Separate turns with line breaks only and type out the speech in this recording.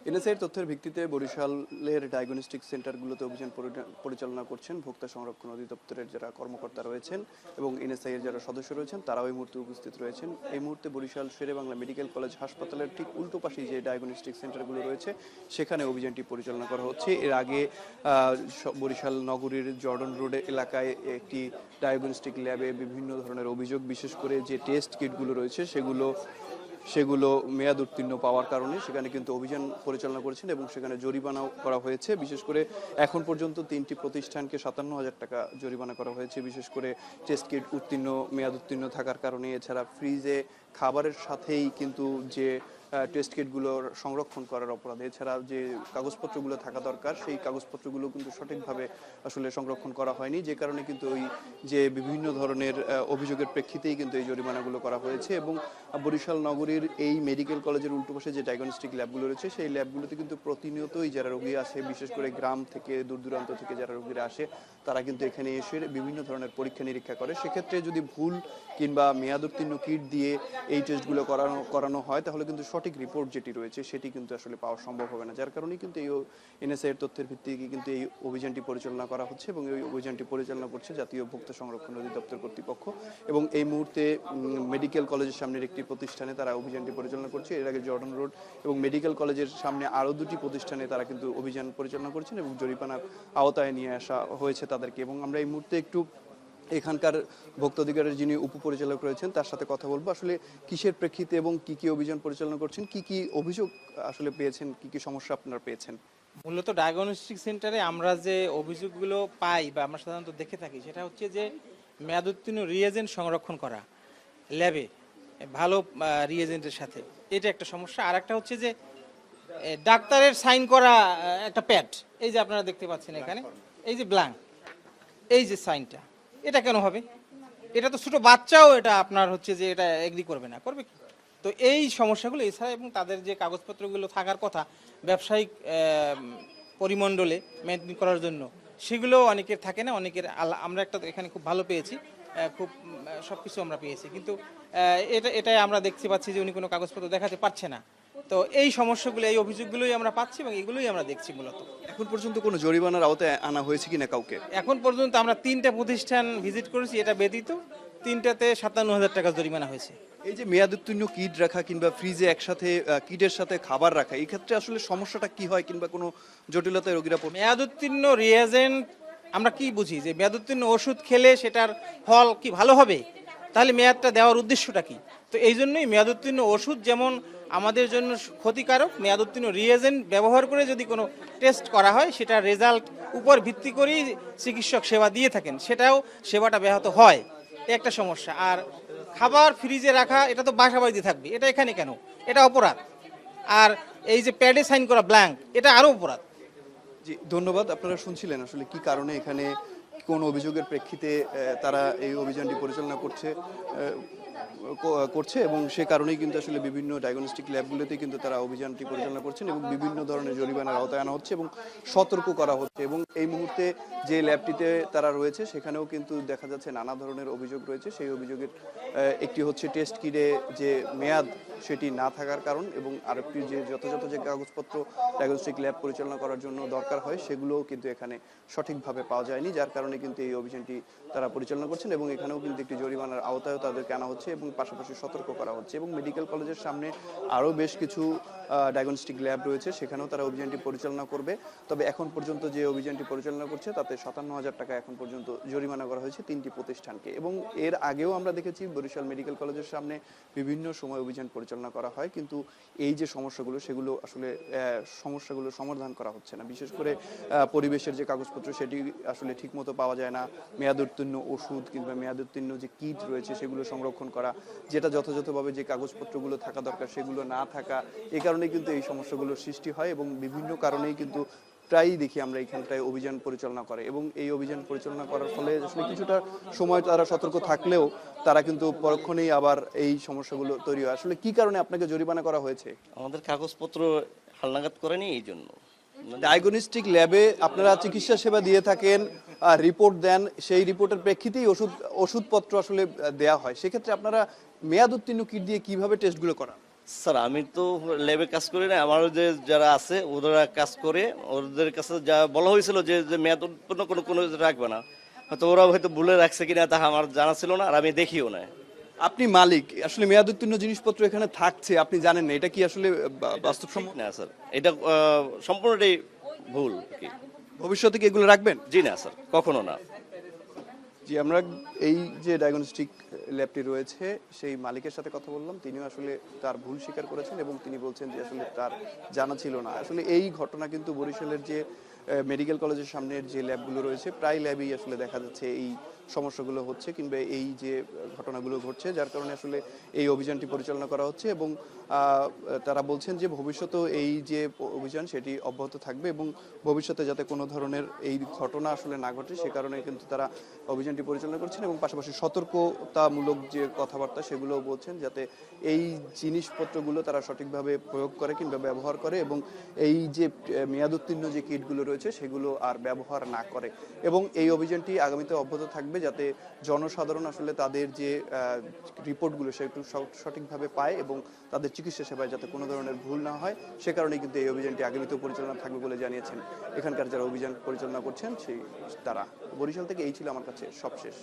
এনএসআইয়ের তথ্যের ভিত্তিতে বরিশালের ডায়াগনস্টিক সেন্টারগুলোতে অভিযান পরিচালনা করছেন ভোক্তা সংরক্ষণ অধিদপ্তরের যারা কর্মকর্তা রয়েছেন এবং এনএসআইয়ের যারা সদস্য রয়েছেন তারাও এই মুহূর্তে উপস্থিত রয়েছেন। এই মুহূর্তে বরিশাল শেরেবাংলা মেডিকেল কলেজ হাসপাতালের ঠিক উল্টো পাশেই যে ডায়াগনস্টিক সেন্টারগুলো রয়েছে সেখানে অভিযানটি পরিচালনা করা হচ্ছে। এর আগে বরিশাল নগরীর জর্ডন রোড এলাকায় একটি ডায়াগনস্টিক ল্যাবে বিভিন্ন ধরনের অভিযোগ, বিশেষ করে যে টেস্ট কিটগুলো রয়েছে সেগুলো মেয়াদ উত্তীর্ণ পাওয়ার কারণে সেখানে কিন্তু অভিযান পরিচালনা করেছেন এবং সেখানে জরিমানাও করা হয়েছে। বিশেষ করে এখন পর্যন্ত ৩টি প্রতিষ্ঠানকে ৫৭,০০০ টাকা জরিমানা করা হয়েছে, বিশেষ করে টেস্ট কিট মেয়াদ উত্তীর্ণ থাকার কারণে। এছাড়া ফ্রিজে খাবারের সাথেই কিন্তু যে টেস্ট কিটগুলোর সংরক্ষণ করার অপরাধে, এছাড়া যে কাগজপত্রগুলো থাকা দরকার সেই কাগজপত্রগুলো কিন্তু সঠিকভাবে আসলে সংরক্ষণ করা হয়নি, যে কারণে কিন্তু ওই যে বিভিন্ন ধরনের অভিযোগের প্রেক্ষিতেই কিন্তু এই জরিমানাগুলো করা হয়েছে। এবং বরিশাল নগরীর এই মেডিকেল কলেজের উল্টো পাশে যে ডায়াগনস্টিক ল্যাবগুলো রয়েছে সেই ল্যাবগুলোতে কিন্তু প্রতিনিয়তই যারা রোগী আসে, বিশেষ করে গ্রাম থেকে দূর দূরান্ত থেকে যারা রোগীরা আসে তারা কিন্তু এখানে এসে বিভিন্ন ধরনের পরীক্ষা নিরীক্ষা করে। সেক্ষেত্রে যদি ভুল কিংবা মেয়াদোত্তীর্ণ কিট দিয়ে এই টেস্টগুলো করানো হয় তাহলে কিন্তু সঠিক রিপোর্ট যেটি রয়েছে সেটি কিন্তু আসলে পাওয়া সম্ভব হবে না, যার কারণেই কিন্তু এই এনএসআইয়ের তথ্যের ভিত্তিতে কিন্তু এই অভিযানটি পরিচালনা করা হচ্ছে এবং এই অভিযানটি পরিচালনা করছে জাতীয় ভোক্তা সংরক্ষণ অধিদপ্তর কর্তৃপক্ষ। এবং এই মুহূর্তে মেডিকেল কলেজের সামনের একটি প্রতিষ্ঠানে তারা অভিযানটি পরিচালনা করছে। এর আগে জর্ডন রোড এবং মেডিকেল কলেজের সামনে আরও দুটি প্রতিষ্ঠানে তারা কিন্তু অভিযান পরিচালনা করছেন এবং জরিমানার আওতায় নিয়ে আসা হয়েছে তাদেরকে। এবং আমরা এই মুহূর্তে একটু এখানকার ভোক্তা অধিকারের যিনি উপপরিচালক রয়েছেন তার সাথে কথা বলবো, আসলে কিসের প্রেক্ষিতে এবং কি কি অভিযান পরিচালনা করছেন, কি কি অভিযোগ আসলে পেয়েছেন, কি কি সমস্যা আপনারা পেয়েছেন।
মূলত ডায়াগনস্টিক সেন্টারে আমরা যে অভিযোগগুলো পাই বা আমরা সাধারণত দেখে থাকি সেটা হচ্ছে যে মেয়াদোত্তীর্ণ রিয়েজেন্ট সংরক্ষণ করা ল্যাবে ভালো রিয়েজেন্টের সাথে, এটা একটা সমস্যা। আর একটা হচ্ছে যে ডাক্তারের সাইন করা একটা প্যাড, এই যে আপনারা দেখতে পাচ্ছেন এখানে, এই যে ব্ল্যাঙ্ক, এই যে সাইনটা, এটা কেন হবে? এটা তো ছোট বাচ্চাও এটা আপনার হচ্ছে যে এটা এগ্রি করবে না, করবে কি? তো এই সমস্যাগুলো এছাড়া এবং তাদের যে কাগজপত্রগুলো থাকার কথা ব্যবসায়িক পরিমণ্ডলে মেনটেন করার জন্য সেগুলো অনেকের থাকে না, অনেকের আমরা একটা এখানে খুব ভালো পেয়েছি, খুব সব কিছু আমরা পেয়েছি, কিন্তু এটাই আমরা দেখতে পাচ্ছি যে উনি কোনো কাগজপত্র দেখাতে পারছে না। তো এই সমস্যাগুলো, এই অভিযোগগুলোই আমরা পাচ্ছি এবং এগুলোই আমরা দেখছি। মূলত
এখন পর্যন্ত কোনো জরিমানার আওতায় আনা হয়েছে কিনা কাউকে?
এখন পর্যন্ত আমরা 3টা প্রতিষ্ঠান ভিজিট করেছি, এটা ব্যতীত 3টাতে ৫৭,০০০ টাকা জরিমানা হয়েছে।
এই যে মেয়াদোত্তীর্ণ কিট রাখা কিংবা ফ্রিজে একসাথে কিটের সাথে খাবার রাখা, এই ক্ষেত্রে আসলে সমস্যাটা কি হয় কিংবা কোনো জটিলতায় রোগীরা পড়ে?
মেয়াদোত্তীর্ণ রিয়েজেন্ট আমরা কি বুঝি যে মেয়াদোত্তীর্ণ ওষুধ খেলে সেটার ফল কি ভালো হবে, তাহলে মেয়াদটা দেওয়ার উদ্দেশ্যটা কি? তো এই জন্যই মেয়াদোত্তীর্ণ ওষুধ যেমন আমাদের জন্য ক্ষতিকারক, মেয়াদোত্তীর্ণ রিয়েজেন্ট ব্যবহার করে যদি কোনো টেস্ট করা হয় সেটার রেজাল্ট উপর ভিত্তি করেই চিকিৎসক সেবা দিয়ে থাকেন, সেবাটা ব্যাহত হয়, একটা সমস্যা। আর খাবার ফ্রিজে রাখা এটা তো বাসা বাড়িতে থাকবে, এটা এখানে কেন? এটা অপরাধ। আর এই যে প্যাডে সাইন করা ব্ল্যাঙ্ক, এটা আরও অপরাধ।
জি, ধন্যবাদ। আপনারা শুনছিলেন আসলে কি কারণে এখানে কোন অভিযোগের প্রেক্ষিতে তারা এই অভিযানটি পরিচালনা করছে এবং সে কারণেই কিন্তু আসলে বিভিন্ন ডায়াগনস্টিক ল্যাবগুলোতে কিন্তু তারা অভিযানটি পরিচালনা করছেন এবং বিভিন্ন ধরনের জরিমানার আওতায় আনা হচ্ছে এবং সতর্ক করা হচ্ছে। এবং এই মুহূর্তে যে ল্যাবটিতে তারা রয়েছে সেখানেও কিন্তু দেখা যাচ্ছে নানা ধরনের অভিযোগ রয়েছে। সেই অভিযোগের একটি হচ্ছে টেস্ট কিটে যে মেয়াদ সেটি না থাকার কারণ, এবং আরেকটি যে যথাযথ যে কাগজপত্র ডায়াগনস্টিক ল্যাব পরিচালনা করার জন্য দরকার হয় সেগুলোও কিন্তু এখানে সঠিকভাবে পাওয়া যায়নি, যার কারণে কিন্তু এই অভিযানটি তারা পরিচালনা করছেন এবং এখানেও কিন্তু একটি জরিমানার আওতায়ও তাদেরকে আনা হচ্ছে এবং পাশাপাশি সতর্ক করা হচ্ছে। এবং মেডিকেল কলেজের সামনে আরও বেশ কিছু ডায়াগনস্টিক ল্যাব রয়েছে, সেখানেও তারা অভিযানটি পরিচালনা করবে। তবে এখন পর্যন্ত যে অভিযানটি পরিচালনা করছে তাতে ৫৭,০০০ টাকা এখন পর্যন্ত জরিমানা করা হয়েছে 3টি প্রতিষ্ঠানকে। এবং এর আগেও আমরা দেখেছি বরিশাল মেডিকেল কলেজের সামনে বিভিন্ন সময় অভিযান পরিচালনা করা হয়, কিন্তু এই যে সমস্যাগুলো সেগুলো আসলে সমস্যাগুলো সমাধান করা হচ্ছে না। বিশেষ করে পরিবেশের যে কাগজপত্র সেটি আসলে ঠিকমতো পাওয়া যায় না, মেয়াদোত্তীর্ণ ওষুধ কিংবা মেয়াদোত্তীর্ণ যে কিট রয়েছে সেগুলো সংরক্ষণ করা, যেটা যথাযথভাবে যে কাগজপত্রগুলো থাকা দরকার সেগুলো না থাকা, এই কারণেই কিন্তু এই সমস্যাগুলোর সৃষ্টি হয়। এবং বিভিন্ন কারণেই কিন্তু প্রায়ই দেখি আমরা এখানটায় অভিযান পরিচালনা করে এবং এই অভিযান পরিচালনা করার ফলে আসলে কিছুটা সময় তারা সতর্ক থাকলেও তারা কিন্তু পরক্ষণেই আবার এই সমস্যাগুলো তৈরি হয়। আসলে কি কারণে আপনাকে জরিমানা করা হয়েছে?
আমাদের কাগজপত্র হালনাগাদ করেনি, এই জন্য।
ডায়াগনস্টিক ল্যাবে আপনারা চিকিৎসা সেবা দিয়ে থাকেন, রিপোর্ট দেন, সেই রিপোর্টের প্রেক্ষিতেই ওষুধপত্র আসলে দেয়া হয়। সেক্ষেত্রে আপনারা মেয়াদ উত্তীর্ণ কিট দিয়ে কিভাবে টেস্টগুলো করান?
স্যার আমি তো ল্যাবে কাজ করি না, আমার যে যারা আছে ওরা কাজ করে, ওদের কাছে যা বলা হয়েছিল যে যে মেয়াদ উৎপন্ন কোনো কোনো রাখবে না, হয়তো ওরা হয়তো ভুলে রাখছে কিনা তা আমার জানা ছিল না, আর আমি দেখিও না।
আপনি মালিক, আসলে মেয়াদ উত্তীর্ণ জিনিসপত্র এখানে থাকছে, আপনি জানেন না, এটা কি আসলে বাস্তবসম্মত?
না স্যার, এটা সম্পূর্ণটাই ভুল কি।
ভবিষ্যতে কি এগুলো রাখবেন?
জি না স্যার, কখনো না।
জি, আমরা এই যে ডায়াগনস্টিক ল্যাবটি রয়েছে সেই মালিকের সাথে কথা বললাম, তিনিও আসলে তার ভুল স্বীকার করেছেন এবং তিনি বলছেন যে আসলে তার জানা ছিল না। আসলে এই ঘটনা কিন্তু বরিশালের যে মেডিকেল কলেজের সামনের যে ল্যাবগুলো রয়েছে প্রায় ল্যাবেই আসলে দেখা যাচ্ছে এই সমস্যাগুলো হচ্ছে কিংবা এই যে ঘটনাগুলো ঘটছে, যার কারণে আসলে এই অভিযানটি পরিচালনা করা হচ্ছে এবং তারা বলছেন যে ভবিষ্যতেও এই যে অভিযান সেটি অব্যাহত থাকবে এবং ভবিষ্যতে যাতে কোনো ধরনের এই ঘটনা আসলে না ঘটে সে কারণে কিন্তু তারা অভিযানটি পরিচালনা করছেন এবং পাশাপাশি সতর্কতামূলক যে কথাবার্তা সেগুলোও বলছেন যাতে এই জিনিসপত্রগুলো তারা সঠিকভাবে প্রয়োগ করে কিংবা ব্যবহার করে এবং এই যে মেয়াদোত্তীর্ণ যে কিটগুলো রয়েছে সেগুলো আর ব্যবহার না করে এবং এই অভিযানটি আগামীতে অব্যাহত থাকবে যাতে জনসাধারণ আসলে তাদের যে রিপোর্টগুলো সেগুলো সঠিকভাবে পায় এবং তাদের চিকিৎসা সেবায় যাতে কোনো ধরনের ভুল না হয় সে কারণে কিন্তু এই অভিযানটি আগামীতেও পরিচালনা থাকবে বলে জানিয়েছেন এখানকার যারা অভিযান পরিচালনা করছেন সেই তারা। বরিশাল থেকে এই ছিল আমার কাছে সবশেষ।